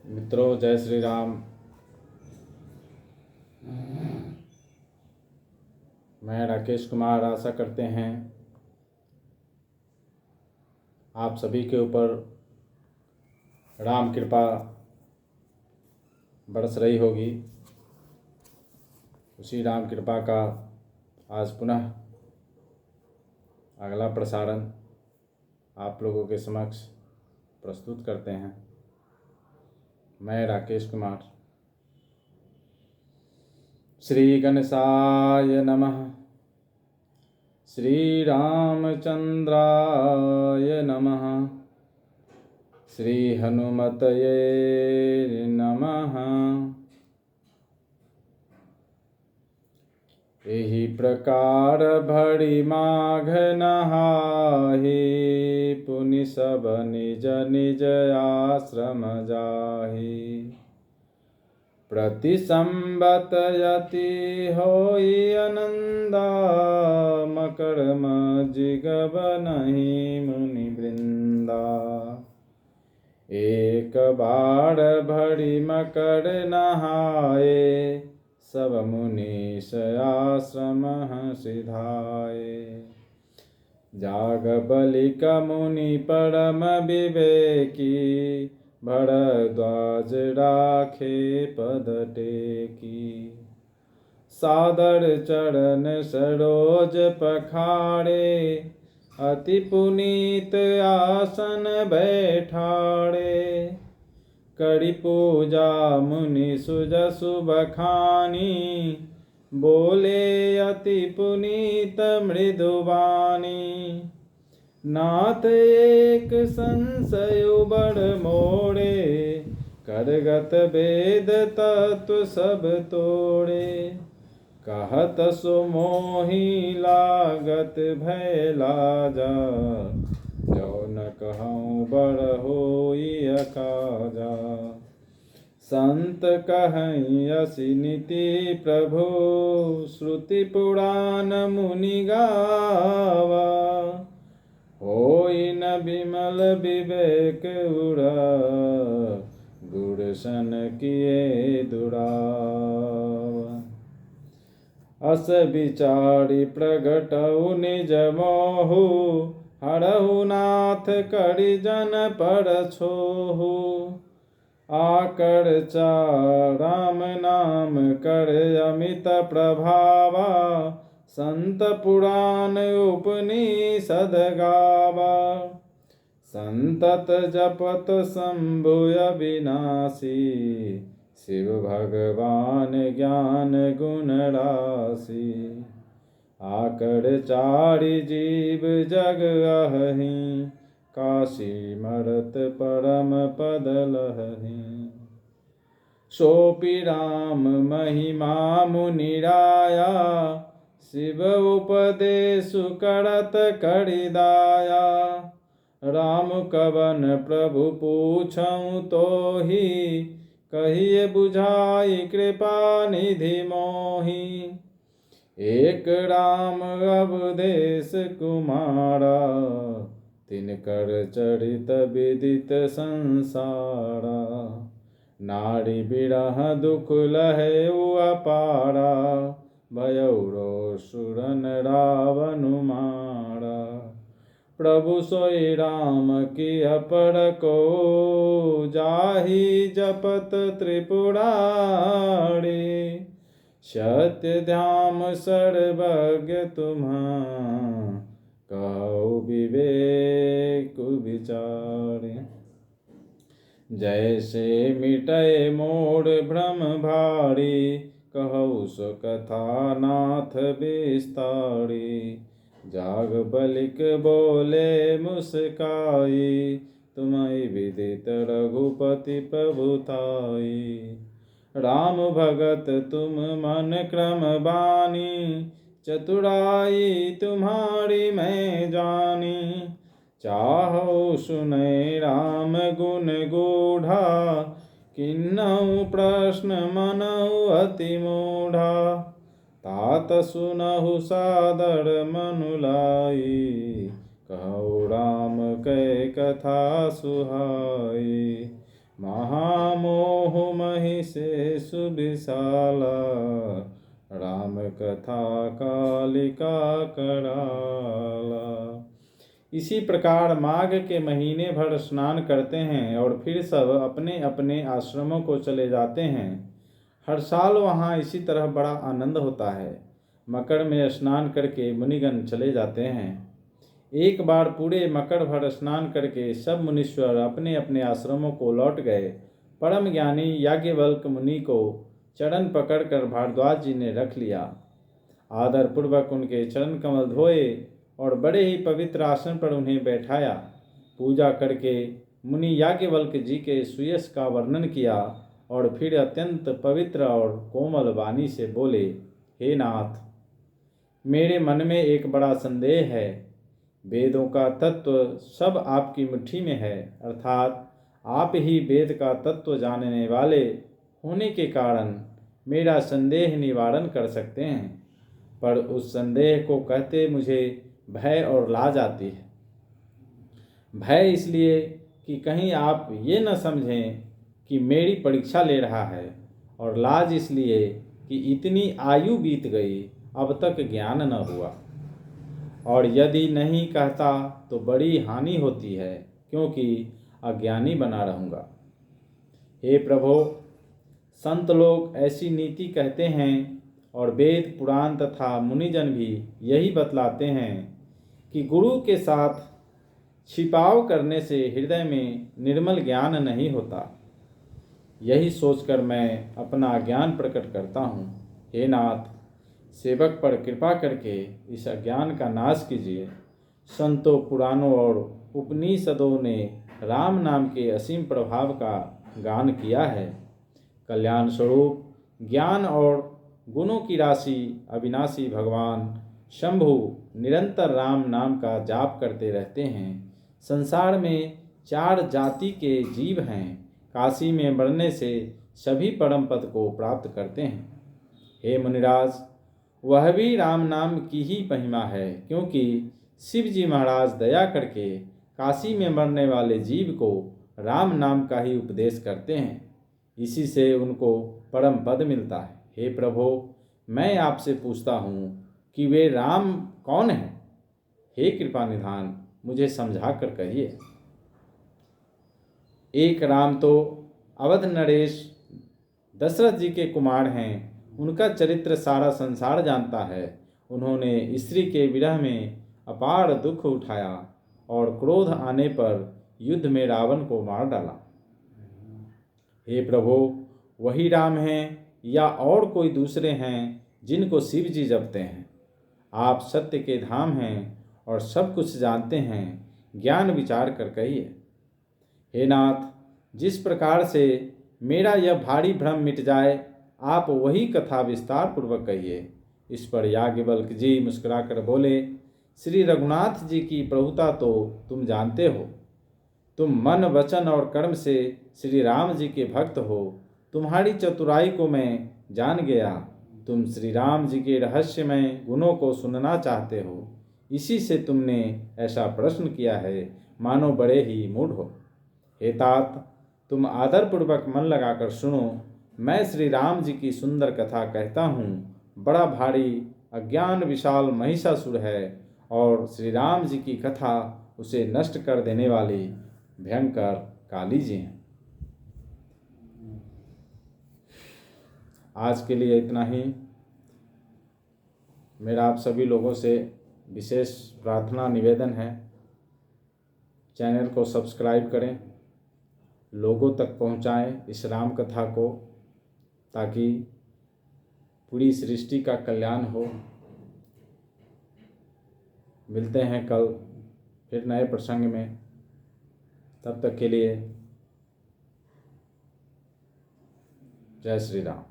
मित्रों, जय श्री राम। मैं राकेश कुमार आशा करते हैं आप सभी के ऊपर राम कृपा बरस रही होगी। उसी राम कृपा का आज पुनः अगला प्रसारण आप लोगों के समक्ष प्रस्तुत करते हैं। मैं राकेश कुमार। श्री गणेशाय नमः। श्री रामचंद्राय नमः। श्री हनुमतये नमः। एहि प्रकार भरि माघ नहाहि, पुनि सब निज निज आश्रम जाहि। प्रति संबत यति होई आनंदा, मकरम जिगब नहीं मुनि वृंदा। एक बार भरि मकर नहाए, सब मुनीश आश्रम सिधाए। जाग बलिक मुनि परम विवेकी, भरद्वाज राखे पद टेकी। सादर चरण सरोज पखारे, अति पुनीत आसन बैठाड़े। करि पूजा मुनि सुजसु बखानी, बोले अति पुनीत मृदुबानी। नाथ एक संशय बड़ मोड़े, करगत वेद तत्व सब तोड़े। कहत सो मोहि लागत भय लाजा, जो न कहूँ बड़ होई अकाजा। संत कहीं असी नीति प्रभु, श्रुति पुराण मुनि गावा। होई न विमल विवेक उड़ा, गुण सन किए दुरावा। अस विचारी प्रगटऊ निज मोहु, हरहु नाथ करि जन पर छोहु। आकर राम नाम कर अमित प्रभावा, संत पुराण उपनिषद गावा। संतत जपत शंभु अविनाशी, शिव भगवान ज्ञान गुण राशि। आकर चारि जीव जग अहि, काशी मरत परम पद लहि। सोपि राम महिमा मुनि राया, शिव उपदेशु करत करि दाया। राम कवन प्रभु पूछऊँ तोहि, कहिए बुझाई कृपा निधि मोहि। एक राम अवधेश कुमारा, तिनकर चरित विदित संसारा। नारी बिरह दुख लहेउ अपारा, भयउ सुरन रावनु मारा। प्रभु सोई राम की अपर को, जाहि जपत त्रिपुरारी। सत्य ध्याम सर्वज्ञ तुम्हां, कहु विवेक विचारे। जैसे मिटय मोर भ्रम भारी, कहु सो कथा नाथ विस्तारी। जाग बलिक बोले मुस्काई, तुम्हें विदित रघुपति प्रभुताई। राम भगत तुम मन क्रम बानी, चतुराई तुम्हारी मैं जानी। चाहो सुनै राम गुण गूढ़ा, किन्नहु प्रश्न मनहु अति मूढ़ा। तात सुनहु सादर मनु लाई, कहु राम कै कथा सुहाई। महामोह महिषेषु विशाला, राम कथा कालिका कराला। इसी प्रकार माघ के महीने भर स्नान करते हैं और फिर सब अपने अपने आश्रमों को चले जाते हैं। हर साल वहाँ इसी तरह बड़ा आनंद होता है। मकर में स्नान करके मुनिगण चले जाते हैं। एक बार पूरे मकर भर स्नान करके सब मुनीश्वर अपने अपने आश्रमों को लौट गए। परम ज्ञानी याज्ञवल्क्य मुनि को चरण पकड़कर भारद्वाज जी ने रख लिया। आदर पूर्वक उनके चरण कमल धोए और बड़े ही पवित्र आसन पर उन्हें बैठाया। पूजा करके मुनि याज्ञवल्क्य जी के सुयश का वर्णन किया और फिर अत्यंत पवित्र और कोमल वाणी से बोले, हे नाथ, मेरे मन में एक बड़ा संदेह है। वेदों का तत्व सब आपकी मुट्ठी में है, अर्थात आप ही वेद का तत्व जानने वाले होने के कारण मेरा संदेह निवारण कर सकते हैं, पर उस संदेह को कहते मुझे भय और लाज आती है। भय इसलिए कि कहीं आप ये न समझें कि मेरी परीक्षा ले रहा है, और लाज इसलिए कि इतनी आयु बीत गई अब तक ज्ञान न हुआ, और यदि नहीं कहता तो बड़ी हानि होती है, क्योंकि अज्ञानी बना रहूँगा। हे प्रभो, संत लोग ऐसी नीति कहते हैं और वेद पुराण तथा मुनिजन भी यही बतलाते हैं कि गुरु के साथ छिपाव करने से हृदय में निर्मल ज्ञान नहीं होता। यही सोचकर मैं अपना ज्ञान प्रकट करता हूँ। हे नाथ, सेवक पर कृपा करके इस अज्ञान का नाश कीजिए। संतों, पुराणों और उपनिषदों ने राम नाम के असीम प्रभाव का गान किया है। कल्याण स्वरूप ज्ञान और गुणों की राशि अविनाशी भगवान शंभु निरंतर राम नाम का जाप करते रहते हैं। संसार में 4 जाति के जीव हैं। काशी में मरने से सभी परम पद को प्राप्त करते हैं। हे मुनिराज, वह भी राम नाम की ही महिमा है, क्योंकि शिव जी महाराज दया करके काशी में मरने वाले जीव को राम नाम का ही उपदेश करते हैं। इसी से उनको परम पद मिलता है। हे प्रभो, मैं आपसे पूछता हूँ कि वे राम कौन हैं? हे कृपा निधान, मुझे समझा कर कहिए। एक राम तो अवध नरेश दशरथ जी के कुमार हैं। उनका चरित्र सारा संसार जानता है। उन्होंने स्त्री के विरह में अपार दुख उठाया और क्रोध आने पर युद्ध में रावण को मार डाला। हे प्रभु, वही राम हैं या और कोई दूसरे हैं जिनको शिव जी जपते हैं? आप सत्य के धाम हैं और सब कुछ जानते हैं, ज्ञान विचार कर कहिए। हे नाथ, जिस प्रकार से मेरा यह भारी भ्रम मिट जाए, आप वही कथा विस्तार पूर्वक कहिए। इस पर याज्ञवल्क्य जी मुस्कुराकर बोले, श्री रघुनाथ जी की प्रभुता तो तुम जानते हो। तुम मन, वचन और कर्म से श्री राम जी के भक्त हो। तुम्हारी चतुराई को मैं जान गया। तुम श्री राम जी के रहस्यमय गुणों को सुनना चाहते हो, इसी से तुमने ऐसा प्रश्न किया है, मानो बड़े ही मूढ़ हो। हे तात, तुम आदरपूर्वक मन लगाकर सुनो। मैं श्री राम जी की सुंदर कथा कहता हूँ। बड़ा भारी अज्ञान विशाल महिषासुर है और श्री राम जी की कथा उसे नष्ट कर देने वाली भयंकर काली जी हैं। आज के लिए इतना ही। मेरा आप सभी लोगों से विशेष प्रार्थना निवेदन है, चैनल को सब्सक्राइब करें, लोगों तक पहुंचाएं इस राम कथा को, ताकि पूरी सृष्टि का कल्याण हो। मिलते हैं कल फिर नए प्रसंग में। तब तक के लिए जय श्री राम।